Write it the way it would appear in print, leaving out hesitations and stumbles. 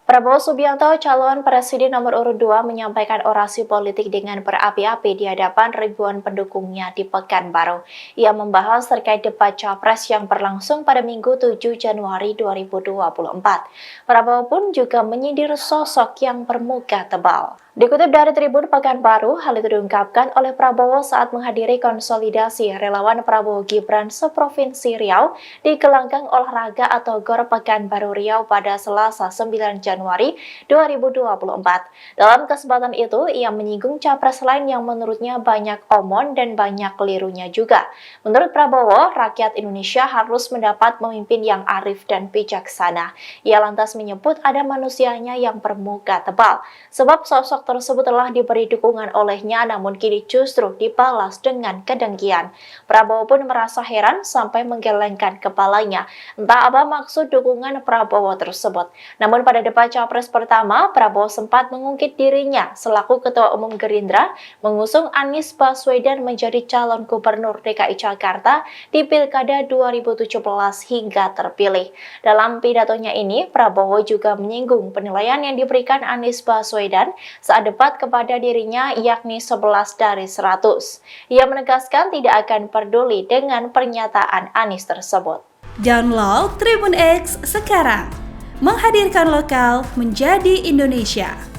Prabowo Subianto, calon presiden nomor urut 2, menyampaikan orasi politik dengan berapi-api di hadapan ribuan pendukungnya di Pekanbaru. Ia membahas terkait debat Capres yang berlangsung pada Minggu 7 Januari 2024. Prabowo pun juga menyindir sosok yang bermuka tebal. Dikutip dari Tribun Pekanbaru, hal itu diungkapkan oleh Prabowo saat menghadiri konsolidasi relawan Prabowo Gibran seprovinsi Riau di gelanggang olahraga atau GOR Pekanbaru Riau pada Selasa 9 Januari 2024. Dalam kesempatan itu, ia menyinggung capres lain yang menurutnya banyak omon dan banyak kelirunya juga. Menurut Prabowo, rakyat Indonesia harus mendapat pemimpin yang arif dan bijaksana. Ia lantas menyebut ada manusianya yang bermuka tebal, sebab sosok tersebut telah diberi dukungan olehnya namun kini justru dibalas dengan kedengkian. Prabowo pun merasa heran sampai menggelengkan kepalanya. Entah apa maksud dukungan Prabowo tersebut. Namun pada debat Capres pertama, Prabowo sempat mengungkit dirinya selaku Ketua Umum Gerindra mengusung Anies Baswedan menjadi calon Gubernur DKI Jakarta di Pilkada 2017 hingga terpilih. Dalam pidatonya ini, Prabowo juga menyinggung penilaian yang diberikan Anies Baswedan saat debat kepada dirinya yakni 11 dari 100. Ia menegaskan tidak akan peduli dengan pernyataan Anies tersebut. Download Tribun X sekarang, menghadirkan lokal menjadi Indonesia.